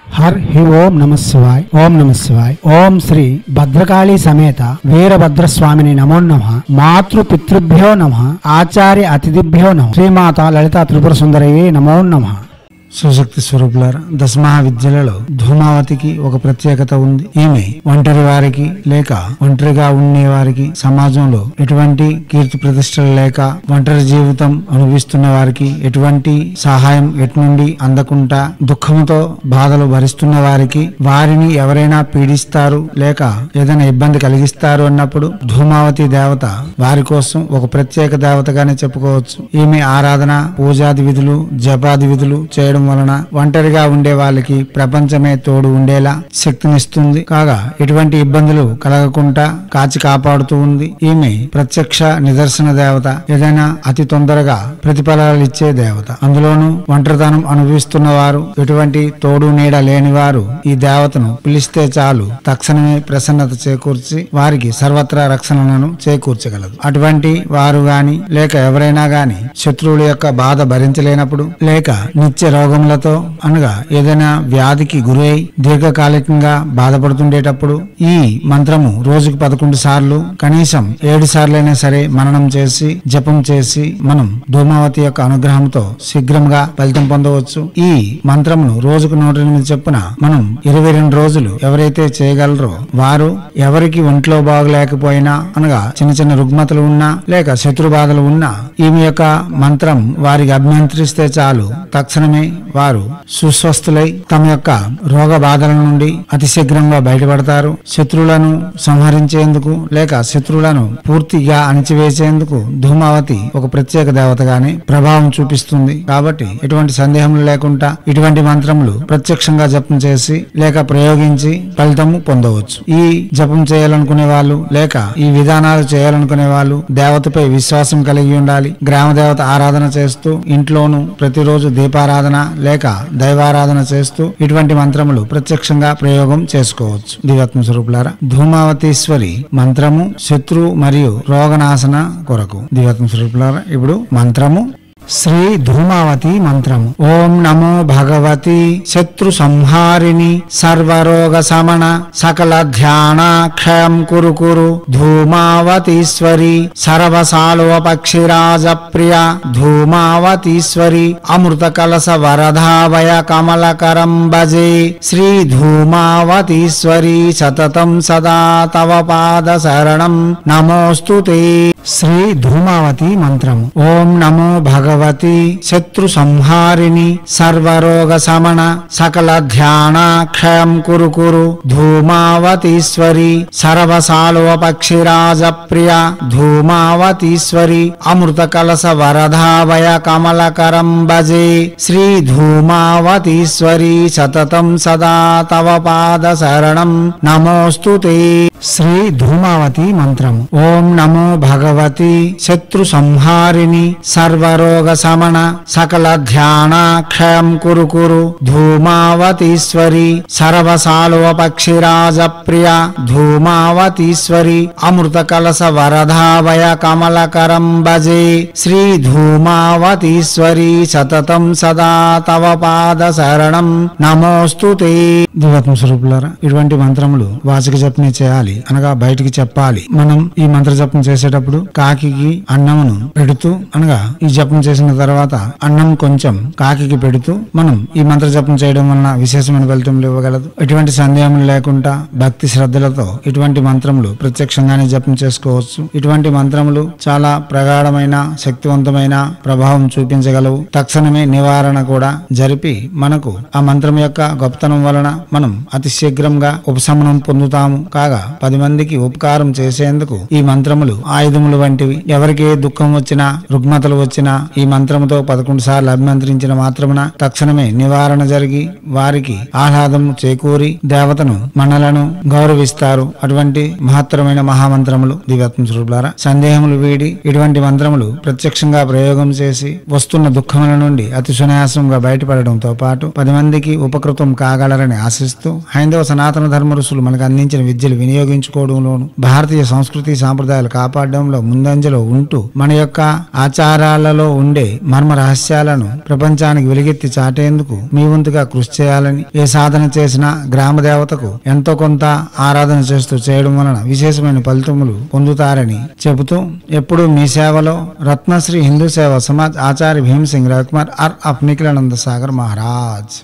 हर ही ओम नमः शिवाय ओम नमः शिवाय ओम श्री भद्रकाली समेत वीरभद्र स्वामिनि नमो नमः मातृ पितृभ्यो नमः आचार्य अतिथिभ्यो नमः श्रीमाता ललिता त्रिपुर सुंदरये नमो नमः। శివశక్తి స్వరూపులారా, దశమహావిద్యలలో ధూమావతికి ఒక ప్రత్యేకత ఉంది. ఈమె ఒంటరి వారికి లేక ఒంటరిగా ఉండే వారికి, సమాజంలో ఎటువంటి కీర్తి ప్రతిష్టలు లేక ఒంటరి జీవితం అనుభవిస్తున్న వారికి ఎటువంటి సహాయం ఎటునుండి అందకుండా దుఃఖంతో బాధలు భరిస్తున్న వారికి, వారిని ఎవరైనా పీడిస్తారు లేక ఏదైనా ఇబ్బంది కలిగిస్తారు అన్నప్పుడు ధూమావతి దేవత వారి కోసం ఒక ప్రత్యేక దేవతగానే చెప్పుకోవచ్చు. ఈమె ఆరాధన, పూజాది విధులు, జపాది విధులు చేయడం వలన ఒంటరిగా ఉండే వాళ్ళకి ప్రపంచమే తోడు ఉండేలా శక్తినిస్తుంది. కాగా ఎటువంటి ఇబ్బందులు కలగకుండా కాచి కాపాడుతూ ఉంది. ఈమె ప్రత్యక్ష నిదర్శన దేవత, ఏదైనా అతి తొందరగా ప్రతిఫలాలు ఇచ్చే దేవత. అందులోనూ ఒంటరితనం అనుభవిస్తున్న వారు, ఎటువంటి తోడు నీడ లేని వారు ఈ దేవతను పిలిస్తే చాలు తక్షణమే ప్రసన్నత చేకూర్చి వారికి సర్వత్రా రక్షణలను చేకూర్చగలదు. అటువంటి వారు గాని లేక ఎవరైనా గాని శత్రువుల యొక్క బాధ భరించలేనప్పుడు లేక నిత్య రోగములతో అనగా ఏదైనా వ్యాధికి గురై దీర్ఘకాలికంగా బాధపడుతుండేటప్పుడు ఈ మంత్రము రోజుకు 11 సార్లు కనీసం 7 సార్లైనా సరే మననం చేసి జపం చేసి మనం ధూమావతి యొక్క అనుగ్రహంతో శీఘ్రంగా ఫలితం పొందవచ్చు. ఈ మంత్రమును రోజుకు 108 చొప్పున మనం 22 రోజులు ఎవరైతే చేయగలరో వారు, ఎవరికి ఒంట్లో బాగలేకపోయినా అనగా చిన్న చిన్న రుగ్మతలు ఉన్నా లేక శత్రు బాధలు ఉన్నా ఈమె యొక్క మంత్రం వారికి అభ్యంతరిస్తే చాలు తక్షణమే వారు సుస్వస్థులై తమ యొక్క రోగ బాధల నుండి అతి శీఘ్రంగా బయటపడతారు. శత్రువులను సంహరించేందుకు లేక శత్రువులను పూర్తిగా అణిచివేసేందుకు ధూమావతి ఒక ప్రత్యేక దేవతగానే ప్రభావం చూపిస్తుంది. కాబట్టి ఎటువంటి సందేహం లేకుండా ఇటువంటి మంత్రములు ప్రత్యక్షంగా జపం చేసి లేక ప్రయోగించి ఫలితము పొందవచ్చు. ఈ జపం చేయాలనుకునే వాళ్ళు లేక ఈ విధానాలు చేయాలనుకునే వాళ్ళు దేవతపై విశ్వాసం కలిగి ఉండాలి. గ్రామ దేవత ఆరాధన చేస్తూ ఇంట్లోనూ ప్రతిరోజు దీపారాధన లేక దైవారాధన చేస్తూ ఇటువంటి మంత్రములు ప్రత్యక్షంగా ప్రయోగం చేసుకోవచ్చు. దివ్యాత్మ స్వరూపులారా, ధూమావతీశ్వరి మంత్రము శత్రు మరియు రోగనాశన కొరకు. దివ్యాత్మ స్వరూపులారా, ఇప్పుడు మంత్రము శ్రీ ధూమావతి మంత్రము. ఓం నమో భగవతి శత్రు సంహారిణి సర్వరోగ సమన సకల ధ్యాన క్షయం కురు కురు ధూమావతీశ్వరి సర్వసాలువ పక్షిరాజ ప్రియ ధూమావతీశ్వరి అమృత కలస వరదాభయ కమలకరం భజే శ్రీ ధూమావతీశ్వరి సతతం సదా తవ పాద శరణం నమోస్తుతే. శ్రీ ధూమావతి మంత్రము. ఓం నమో భగవతి శత్రు సంహారిణి సర్వరోగ సమన సకల ధ్యాన క్షయం కురు కురు ధూమావతీశ్వరి సర్వసాలువ పక్షిరాజ ప్రియ ధూమావతీశ్వరి అమృత కలస వరదాభయ కమలకరం భజే శ్రీ ధూమావతీశ్వరి సతతం సదా తవ పాద శరణం నమోస్తుతే. శ్రీ ధూమావతి మంత్రము. ఓం నమో భగవతి శత్రు సంహారిణి సర్వరోగ సమన సకల ధ్యాన క్షయం కురు కురు ధూమావతీశ్వరి సర్వసాలువ పక్షిరాజ ప్రియ ధూమావతీశ్వరి అమృత కలస వరదాభయ కమలకరం భజే శ్రీ ధూమావతీశ్వరి సతతం సదా తవ పాద శరణం నమోస్తుతే. దివ్యాత్మ స్వరూపులారా, ఇటువంటి మంత్రములు వాచిక జపం చేయాలి అనగా బయటికి చెప్పాలి. మనం ఈ మంత్ర జపం చేసేటప్పుడు కాకి అన్నమును పెడుతూ అనగా ఈ జపం చేసిన తర్వాత అన్నం కొంచెం కాకి పెడుతూ మనం ఈ మంత్ర జపం చేయడం వలన విశేషమైన ఫలితములు ఇవ్వగలదు. ఎటువంటి సందేహం లేకుండా భక్తి శ్రద్ధలతో ఇటువంటి మంత్రములు ప్రత్యక్షంగానే జపం చేసుకోవచ్చు. ఇటువంటి మంత్రములు చాలా ప్రగాఢమైన శక్తివంతమైన ప్రభావం చూపించగలవు. తక్షణమే నివారణ కూడా జరిపి మనకు ఆ మంత్రం యొక్క గొప్పతనం వలన మనం అతి శీఘ్రంగా ఉపశమనం పొందుతాము. కాగా 10 మందికి ఉపకారం చేసేందుకు ఈ మంత్రములు ఆయుధములు వంటివి. ఎవరికి ఏ దుఃఖం వచ్చినా రుగ్మతలు వచ్చినా ఈ మంత్రముతో 11 సార్లు అభిమంత్రించిన మాత్రమున తక్షణమే నివారణ జరిగి వారికి ఆహ్లాదం చేకూరి దేవతను మనలను గౌరవిస్తారు. అటువంటి మహత్తరమైన మహామంత్రములు. దివ్యాత్మ స్వరూపులారా, సందేహములు వీడి ఇటువంటి మంత్రములు ప్రత్యక్షంగా ప్రయోగం చేసి వస్తున్న దుఃఖముల నుండి అతి సునాయాసంగా బయటపడడంతో పాటు 10 మందికి ఉపకృతం కాగలరని ఆశిస్తూ హైందవ సనాతన ధర్మ ఋషులు మనకు అందించిన విద్యలు వినియోగించుకోవడంలోను భారతీయ సంస్కృతి సాంప్రదాయాలు కాపాడడంలో ముందంజలో ఉంటూ మన యొక్క ఆచారాలలో ఉన్న ఉండే మర్మ రహస్యాలను ప్రపంచానికి వెలుగెత్తి చాటేందుకు మీ వంతుగా కృషి చేయాలని, ఏ సాధన చేసినా గ్రామ దేవతకు ఎంతో కొంత ఆరాధన చేస్తూ చేయడం వలన విశేషమైన ఫలితములు పొందుతారని చెబుతూ ఎప్పుడూ మీ సేవలో రత్నశ్రీ హిందూ సేవా సమాజ్ ఆచార్య భీమ్ సింగ్ రాజ్కుమార్ ఆఫ్ నిఖిలానంద సాగర్ మహారాజ్.